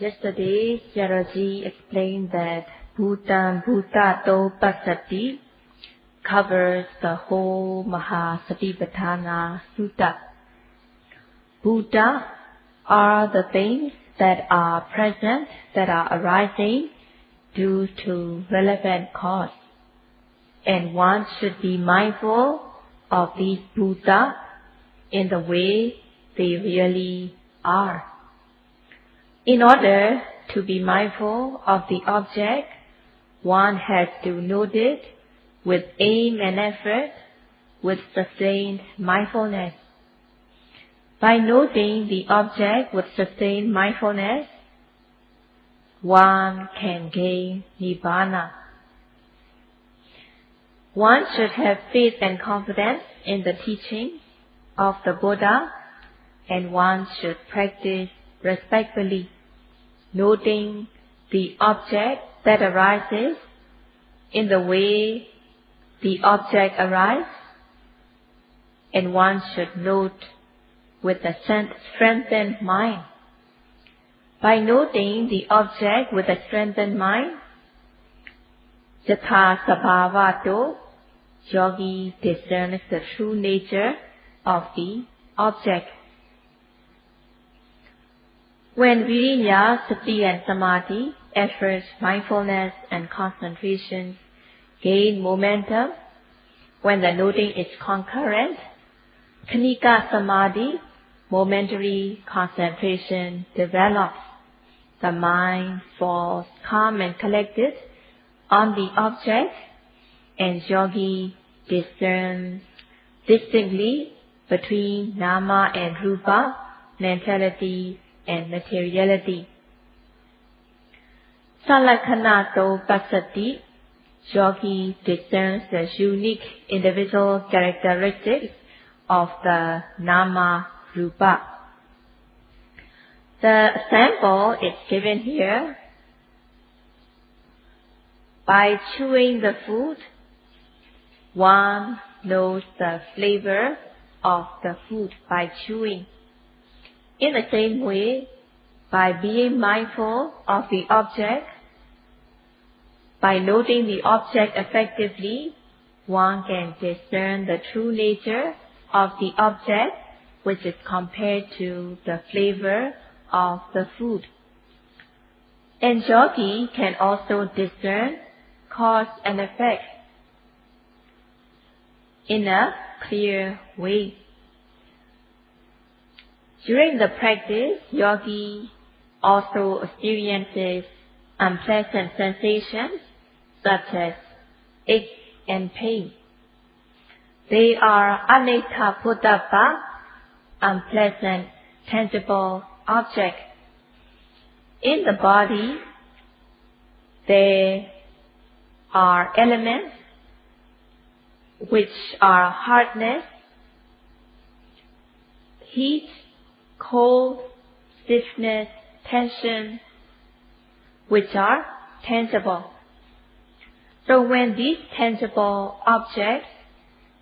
Yesterday, Sayadaw explained that Bhutan Bhutato Pasati covers the whole Mahasatipatthana Sutta. Bhuta are the things that are present, that are arising due to relevant cause. And one should be mindful of these Bhuta in the way they really are. In order to be mindful of the object, one has to note it with aim and effort, with sustained mindfulness. By noting the object with sustained mindfulness, one can gain Nibbana. One should have faith and confidence in the teaching of the Buddha, and one should practice respectfully, noting the object that arises in the way the object arises, and one should note with a strengthened mind. By noting the object with a strengthened mind, Yatha Sabhavato, yogi discerns the true nature of the object. When Viriya, Sati and Samadhi, effort, mindfulness and concentration gain momentum, when the noting is concurrent, Khanika Samadhi, momentary concentration develops. The mind falls calm and collected on the object, and yogi discerns distinctly between nama and rupa, mentality and materiality. Salakhanato Pasati, yogi discerns the unique individual characteristics of the nama rupa. The example is given here. By chewing the food, one knows the flavor of the food by chewing. In the same way, by being mindful of the object, by noting the object effectively, one can discern the true nature of the object, which is compared to the flavor of the food. And yogi can also discern cause and effect in a clear way. During the practice, yogi also experiences unpleasant sensations such as ache and pain. They are anetta puttapa, unpleasant, tangible objects. In the body, there are elements which are hardness, heat, cold, stiffness, tension, which are tangible. So when these tangible objects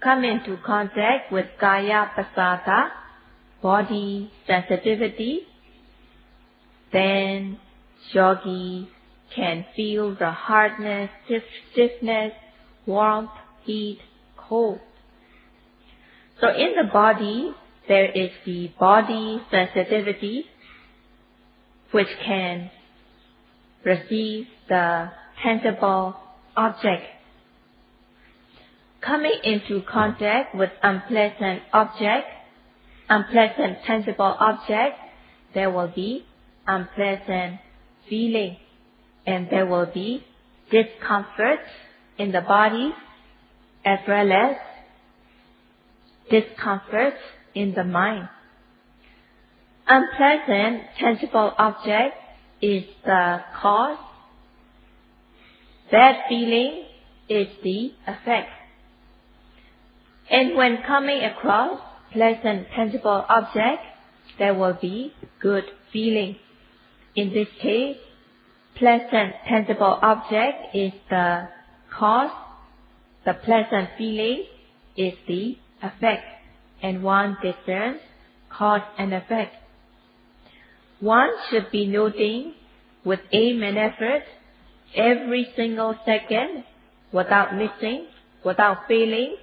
come into contact with kaya pasada, body sensitivity, then yogi can feel the hardness, stiffness, warmth, heat, cold. So in the body, there is the body sensitivity, which can receive the tangible object. Coming into contact with unpleasant tangible object, there will be unpleasant feeling, and there will be discomfort in the body as well as discomfort in the mind. Unpleasant tangible object is the cause. Bad feeling is the effect. And when coming across pleasant tangible object, there will be good feeling. In this case, pleasant tangible object is the cause, the pleasant feeling is the effect, and one discerns cause and effect. One should be noting with aim and effort, every single second, without missing, without failing,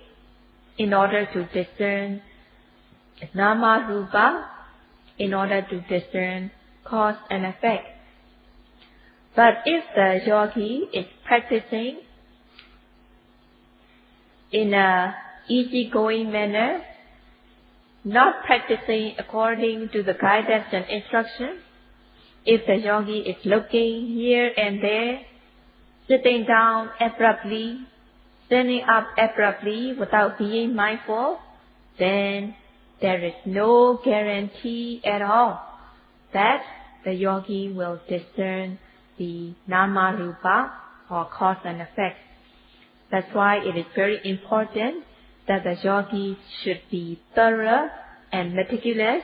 in order to discern Nama Rupa, in order to discern cause and effect. But if the yogi is practicing in an easygoing manner, not practicing according to the guidance and instruction, if the yogi is looking here and there, sitting down abruptly, standing up abruptly without being mindful, then there is no guarantee at all that the yogi will discern the Nama Rupa or cause and effect. That's why it is very important that the yogi should be thorough and meticulous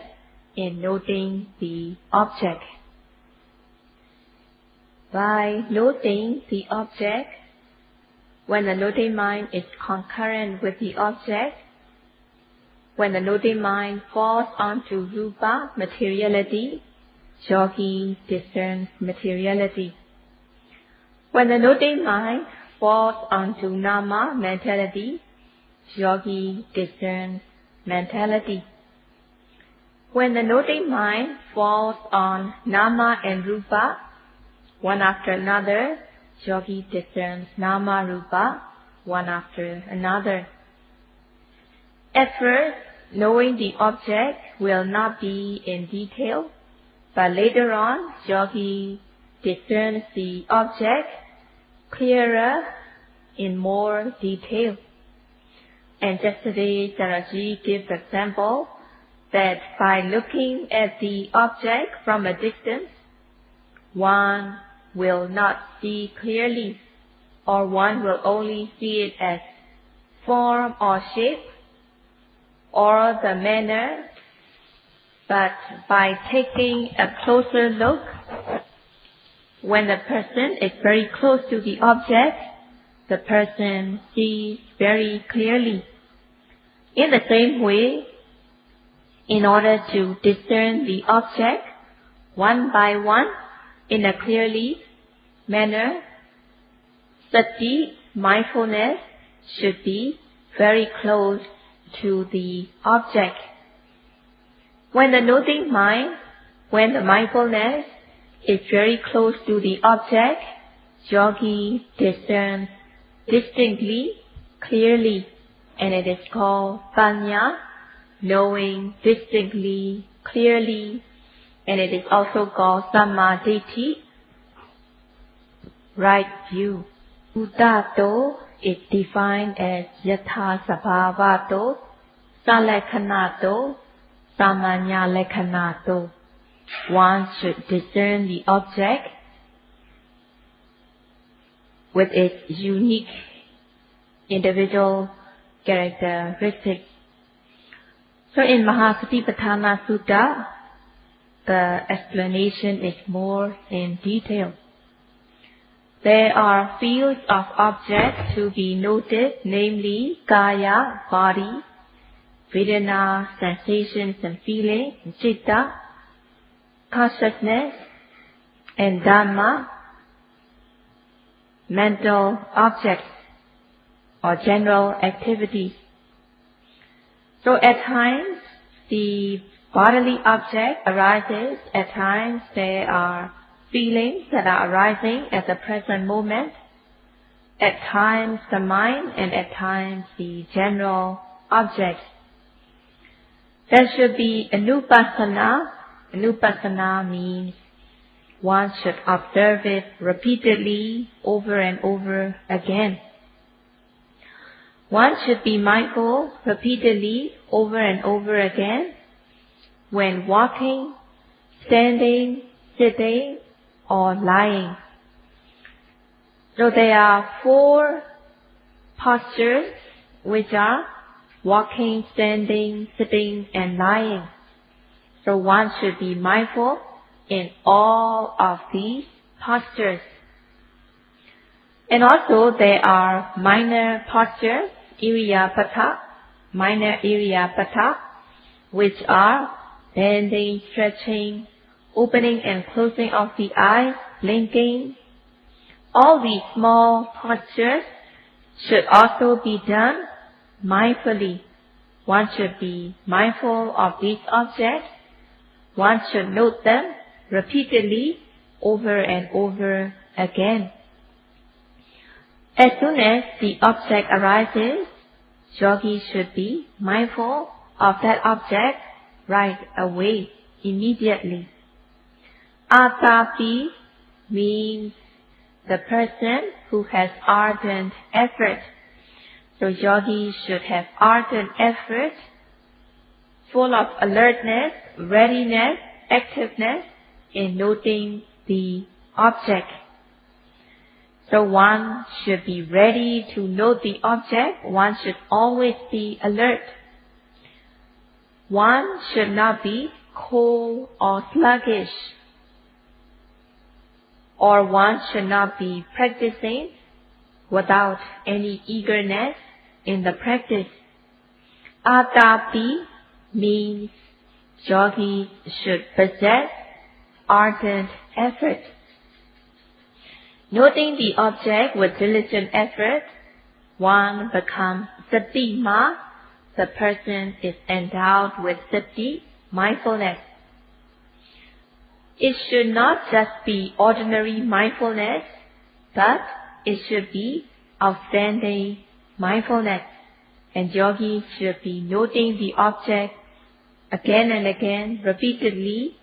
in noting the object. By noting the object, when the noting mind is concurrent with the object, when the noting mind falls onto Rupa, materiality, yogi discerns materiality. When the noting mind falls onto Nama, mentality, yogi discerns mentality. When the noting mind falls on Nama and Rupa, one after another, yogi discerns Nama Rupa, one after another. At first, knowing the object will not be in detail, but later on, yogi discerns the object clearer in more detail. And yesterday, Saraji gives example that by looking at the object from a distance, one will not see clearly, or one will only see it as form or shape, or the manner. But by taking a closer look, when the person is very close to the object, the person sees very clearly. In the same way, in order to discern the object one by one in a clearly manner, sati, mindfulness, should be very close to the object. When the noting mind, when the mindfulness is very close to the object, yogi discerns distinctly, clearly, and it is called panya, knowing distinctly, clearly, and it is also called samadhi, right view. Buddhato is defined as yatha sabhavato, salekkhanato, samanya lekkhanato. One should discern the object with its unique individual characteristics. So in Mahasatipatthana Sutta, the explanation is more in detail. There are fields of objects to be noted, namely kaya, body, vedana, sensations and feelings, citta, consciousness, and Dhamma, mental objects or general activities. So at times, the bodily object arises, at times there are feelings that are arising at the present moment, at times the mind, and at times the general objects. There should be Anupasana. Anupasana means one should observe it repeatedly over and over again. One should be mindful repeatedly over and over again when walking, standing, sitting, or lying. So there are 4 postures which are walking, standing, sitting, and lying. So one should be mindful in all of these postures. And also there are minor postures, iriyapata, minor iriyapata, which are bending, stretching, opening and closing of the eyes, blinking. All these small postures should also be done mindfully. One should be mindful of these objects. One should note them repeatedly over and over again. As soon as the object arises, yogi should be mindful of that object right away, immediately. Atapi means the person who has ardent effort. So yogi should have ardent effort, full of alertness, readiness, activeness in noting the object. So one should be ready to note the object. One should always be alert. One should not be cold or sluggish. Or one should not be practicing without any eagerness in the practice. Atapi means yogi should possess ardent effort. Noting the object with diligent effort, one becomes satima. The person is endowed with sati, mindfulness. It should not just be ordinary mindfulness, but it should be outstanding mindfulness. And yogi should be noting the object again and again, repeatedly.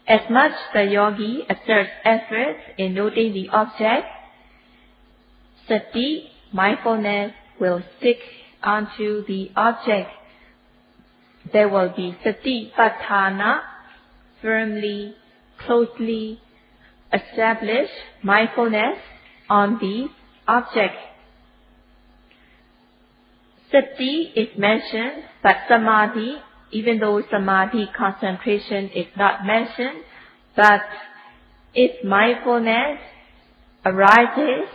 As much the yogi exerts effort in noting the object, sati, mindfulness, will stick onto the object. There will be sati patthana, firmly, closely established mindfulness on the object. Sati is mentioned, but samadhi, even though samadhi concentration is not mentioned, but if mindfulness arises,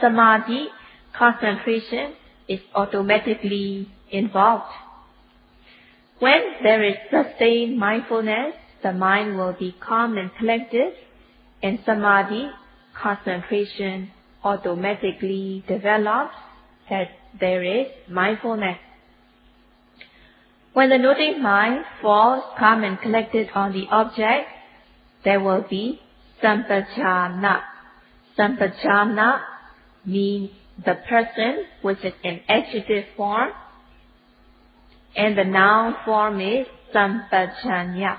samadhi concentration is automatically involved. When there is sustained mindfulness, the mind will be calm and collected, and samadhi concentration automatically develops as there is mindfulness. When the noting mind falls calm and collected on the object, there will be sampajana. Sampajana means the person, which is an adjective form, and the noun form is sampajanya.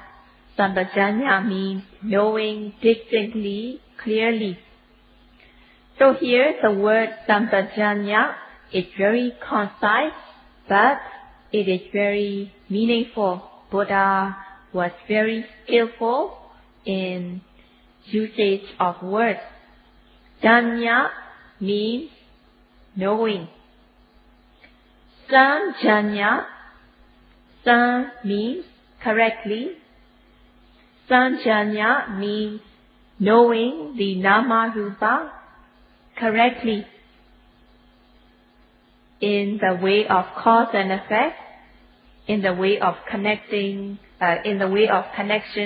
Sampajanya means knowing distinctly, clearly. So here the word sampajanya is very concise, but it is very meaningful. Buddha was very skillful in usage of words. Janya means knowing. Sanjanya, san means correctly. Sanjanya means knowing the nama rupa correctly in the way of cause and effect, in the way of connection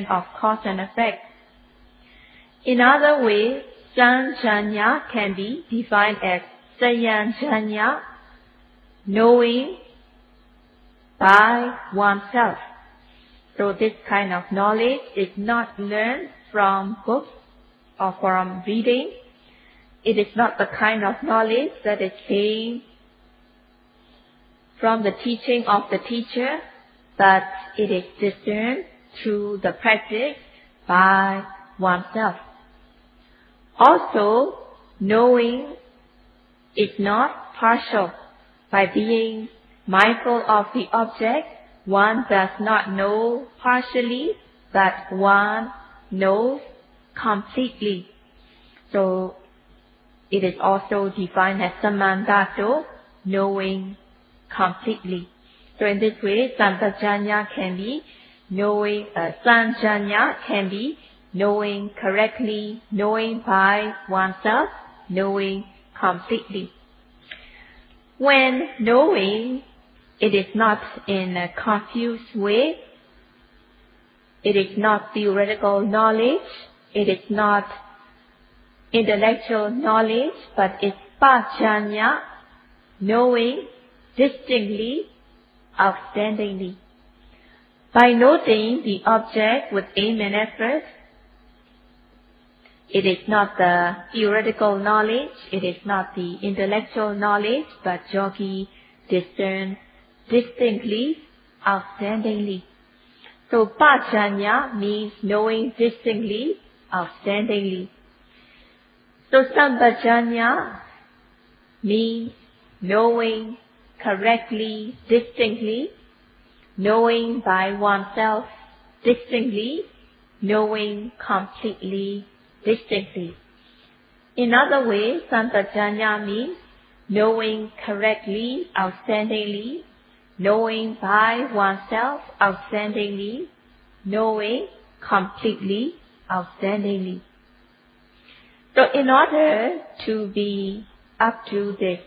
of cause and effect. In other ways, sanjanya can be defined as sayanjanya, knowing by oneself. So this kind of knowledge is not learned from books or from reading. It is not the kind of knowledge that is gained from the teaching of the teacher, but it is discerned through the practice by oneself. Also, knowing is not partial. By being mindful of the object, one does not know partially, but one knows completely. So, it is also defined as samantato, knowing completely. So in this way, sampajanya can be knowing, sanjanya can be knowing correctly, knowing by oneself, knowing completely. When knowing, it is not in a confused way, it is not theoretical knowledge, It is not intellectual knowledge, but it's paññā, knowing distinctly, outstandingly. By noting the object with aim and effort, it is not the theoretical knowledge, it is not the intellectual knowledge, but yogi discern distinctly, outstandingly. So paññā means knowing distinctly, outstandingly. So sampajaññā means knowing correctly, distinctly, knowing by oneself distinctly, knowing completely, distinctly. In other way, sampajaññā means knowing correctly, outstandingly, knowing by oneself outstandingly, knowing completely, outstandingly. So in order to be up to this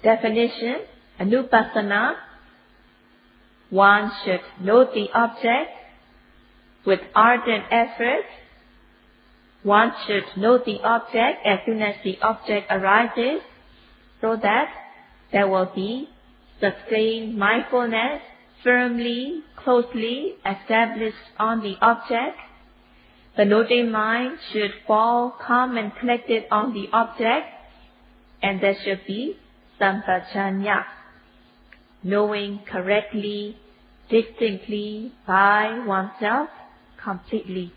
definition, Anupasana, one should note the object with ardent effort. One should note the object as soon as the object arises, so that there will be sustained mindfulness firmly, closely established on the object. The noting mind should fall calm and collected on the object, and there should be sampajaññā, knowing correctly, distinctly by oneself completely.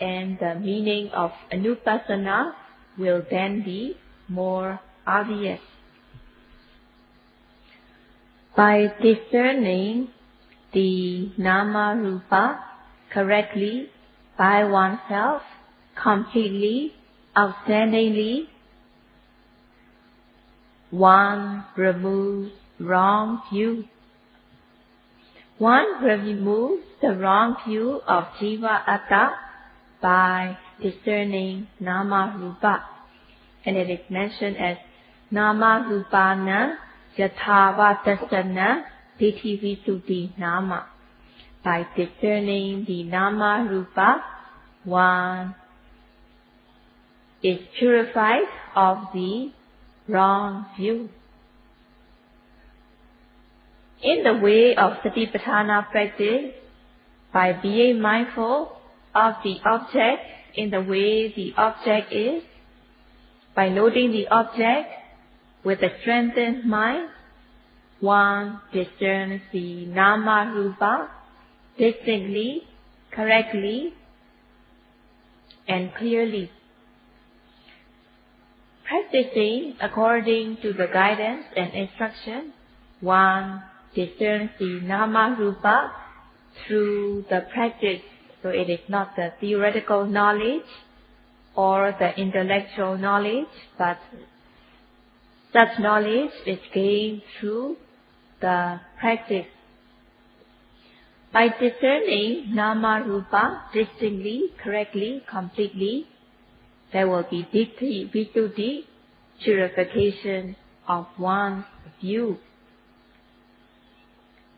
And the meaning of Anupasana will then be more obvious. By discerning the nama rupa correctly by oneself, completely, outstandingly, one removes wrong view. One removes the wrong view of jiva atta by discerning nama rupa. And it is mentioned as nama rupana yathavātasana diṭṭhi visuddhi nama. By discerning the nama rupa, one is purified of the wrong view. In the way of Satipatthana practice, by being mindful of the object in the way the object is, by noting the object with a strengthened mind, one discerns the nama rupa distinctly, correctly, and clearly. Practicing according to the guidance and instruction, one discerns the nama rupa through the practice. So it is not the theoretical knowledge or the intellectual knowledge, but such knowledge is gained through the practice. By discerning nama rupa distinctly, correctly, completely, there will be diṭṭhi visuddhi, purification of one's view.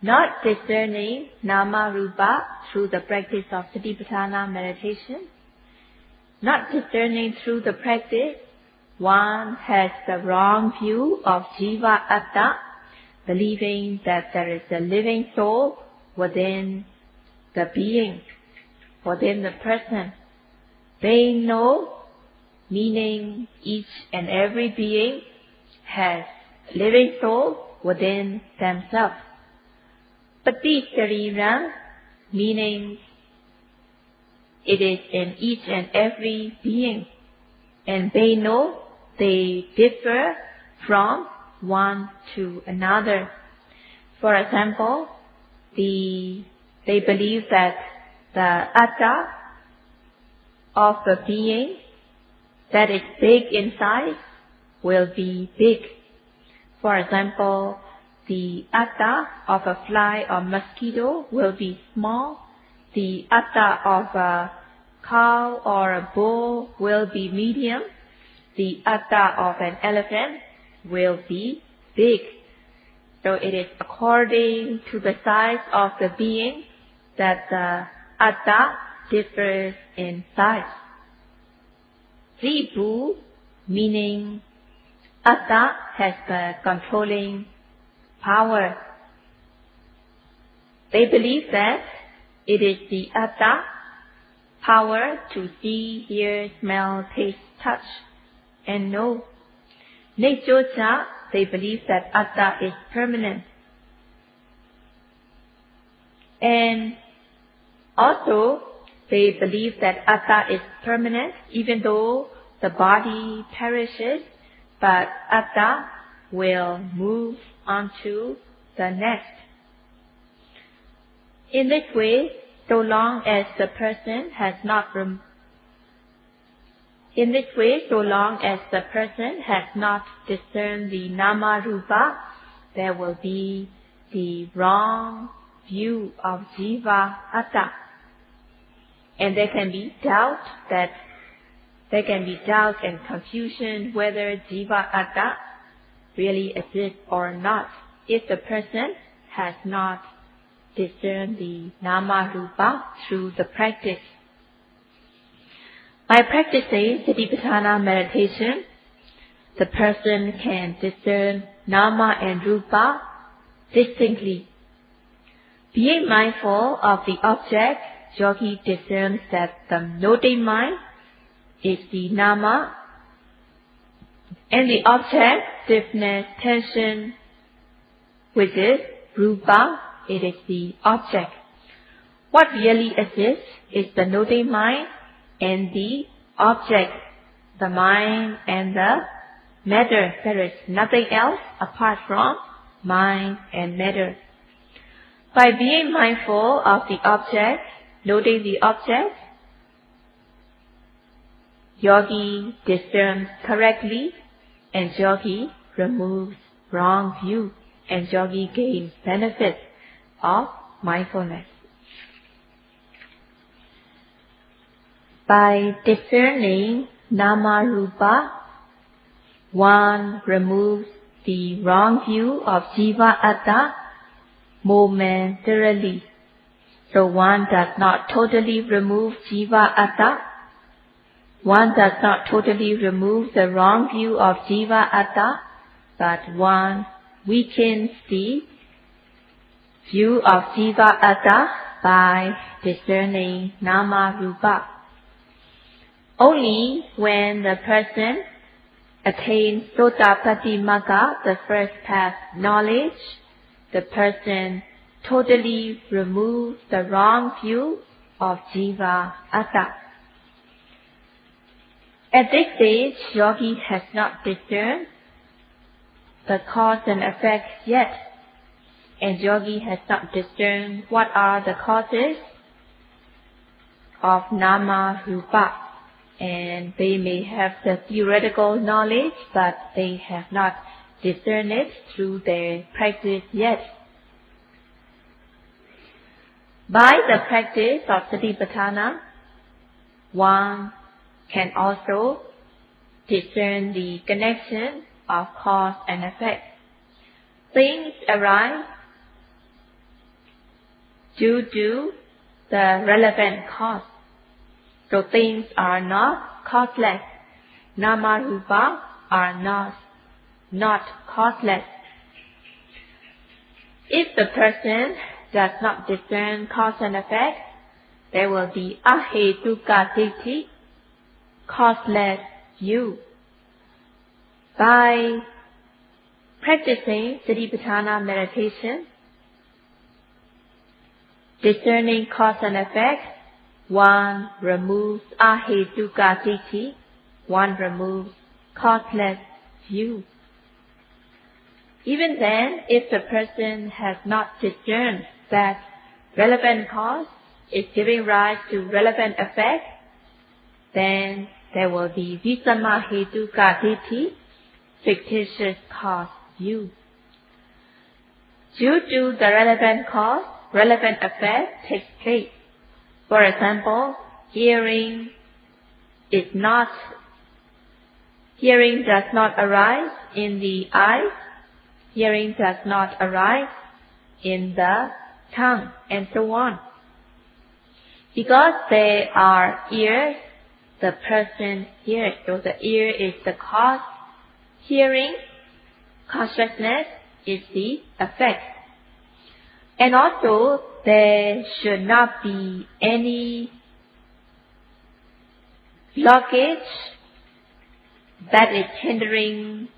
Not discerning nama rupa through the practice of Satipatthana meditation, not discerning through the practice, one has the wrong view of jiva atta, believing that there is a living soul within the being, within the person. They know, meaning each and every being has living soul within themselves. Paticcarira, meaning it is in each and every being, and they know they differ from one to another. For example, they believe that the atta of the being that is big in size will be big. For example, the atta of a fly or mosquito will be small. The atta of a cow or a bull will be medium. The atta of an elephant will be big. So it is according to the size of the being that the atta differs in size. Zibu, meaning Atta, has the controlling power. They believe that it is the Atta power to see, hear, smell, taste, touch, and know. Nechocha, they believe that Atta is permanent. And also, they believe that Atta is permanent even though the body perishes, but Atta will move on to the next. In this way, so long as the person has not discerned the Nama Rupa, there will be the wrong view of Jiva Atta. And there can be doubt and confusion whether Jiva Atta really exists or not, if the person has not discerned the Nama Rupa through the practice. By practicing Satipatthana meditation, the person can discern Nama and Rupa distinctly. Being mindful of the object, yogi discerns that the noting mind is the Nama, and the object, stiffness, tension, which is Rupa, it is the object. What really exists is the noting mind and the object, the mind and the matter. There is nothing else apart from mind and matter. By being mindful of the object, noting the object, yogi discerns correctly, and yogi removes wrong view, and yogi gains benefit of mindfulness. By discerning Nama Rupa, one removes the wrong view of Jiva Atta momentarily. So one does not totally remove Jiva Atta. One does not totally remove the wrong view of Jiva Atta, but one weakens the view of Jiva Atta by discerning Nama Rupa. Only when the person attains Sotapatti Magga, the first path knowledge, the person totally removes the wrong view of Jiva Atta. At this stage, yogi has not discerned the cause and effect yet, and yogi has not discerned what are the causes of Nama Rupa. And they may have the theoretical knowledge, but they have not discerned it through their practice yet. By the practice of Satipatthana, one can also discern the connection of cause and effect. Things arise due to the relevant cause. So things are not causeless. Nama Rupa are not causeless. If the person does not discern cause and effect, there will be ahetuka ditti, causeless view. By practicing Satipatthana meditation, discerning cause and effect, one removes ahetuka ditti, one removes causeless view. Even then, if the person has not discerned that relevant cause is giving rise to relevant effect, then there will be visamahetuka ditti, fictitious cause view. Due to the relevant cause, relevant effect takes place. For example, hearing does not arise in the eyes, hearing does not arise in the tongue, and so on. Because there are ears, the person hears. So the ear is the cause. Hearing, consciousness is the effect. And also, there should not be any blockage that is hindering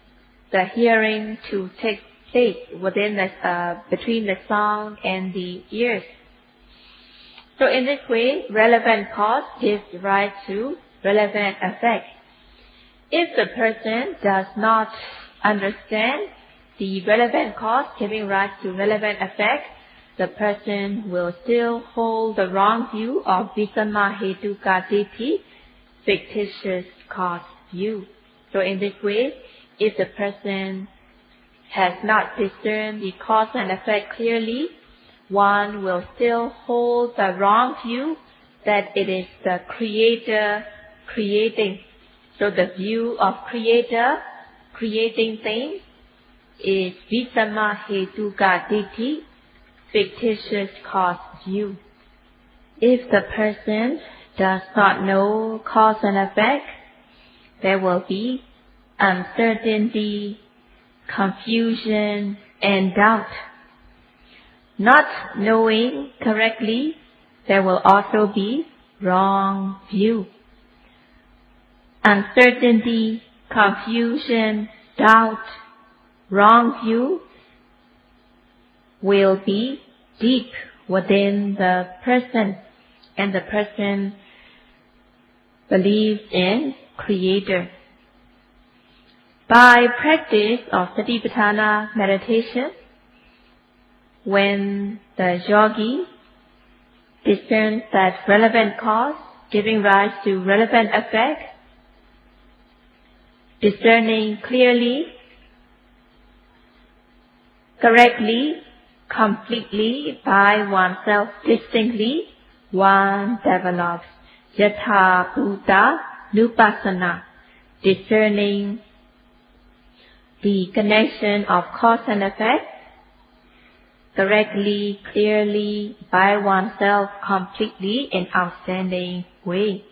the hearing to take place within the between the sound and the ears. So in this way, relevant cause gives rise to relevant effect. If the person does not understand the relevant cause giving rise to relevant effect, the person will still hold the wrong view of Visamma Hetuka Ditti, fictitious cause view. So in this way, if the person has not discerned the cause and effect clearly, one will still hold the wrong view that it is the Creator creating. So the view of Creator creating things is Visamma Hetuka Ditti, fictitious cause view. If the person does not know cause and effect, there will be uncertainty, confusion, and doubt. Not knowing correctly, there will also be wrong view. Uncertainty, confusion, doubt, wrong view will be deep within the person, and the person believes in Creator. By practice of Satipatthana meditation, when the yogi discerns that relevant cause giving rise to relevant effect, discerning clearly, correctly, completely by oneself distinctly, one develops Yatha Bhuta Nupassana, discerning the connection of cause and effect correctly, clearly, by oneself, completely, in outstanding way.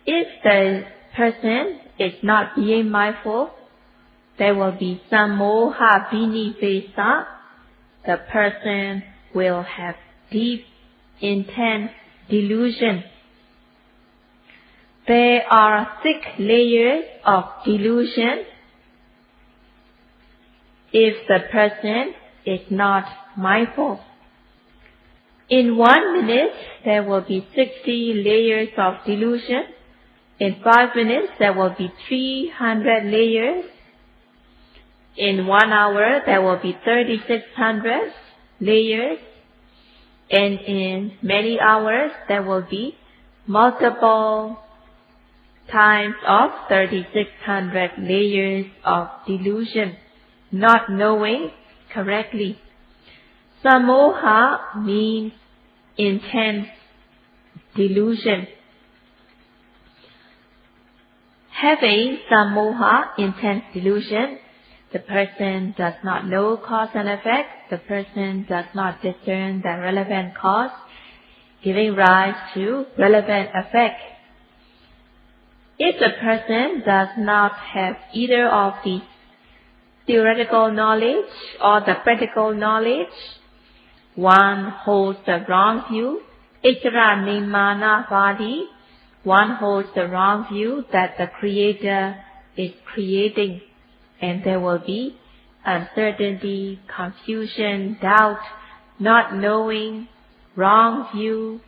If the person is not being mindful, there will be some moha vinivesa. The person will have deep, intense delusion. There are thick layers of delusion if the person is not mindful. In 1 minute, there will be 60 layers of delusion. In 5 minutes, there will be 300 layers. In 1 hour, there will be 3,600 layers. And in many hours, there will be multiple times of 3,600 layers of delusion, not knowing correctly. Samoha means intense delusion. Having samoha, intense delusion, the person does not know cause and effect, the person does not discern the relevant cause, giving rise to relevant effect. If the person does not have either of these theoretical knowledge or the practical knowledge, one holds the wrong view, Ichara Nimana Vadi, one holds the wrong view that the Creator is creating, and there will be uncertainty, confusion, doubt, not knowing, wrong view.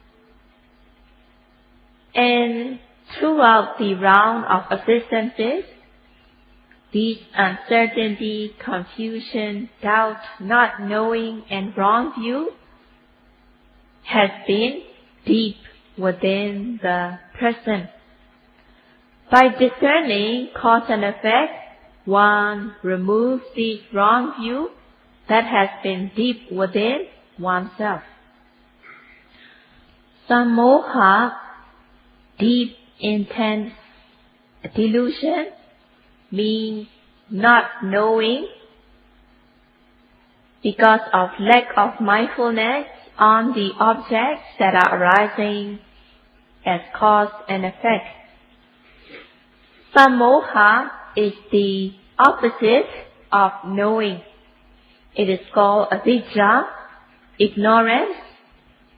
And throughout the round of existences, these uncertainty, confusion, doubt, not knowing, and wrong view has been deep within the person. By discerning cause and effect, one removes this wrong view that has been deep within oneself. Samoha, deep, intense delusion, means not knowing because of lack of mindfulness on the objects that are arising as cause and effect. Samoha is the opposite of knowing. It is called avidya, ignorance,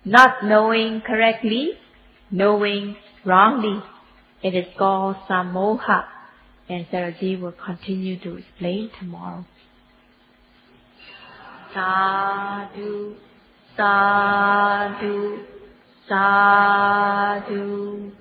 not knowing correctly, knowing wrongly. It is called samoha, and Saraji will continue to explain tomorrow. Sadhu, sadhu, sadhu.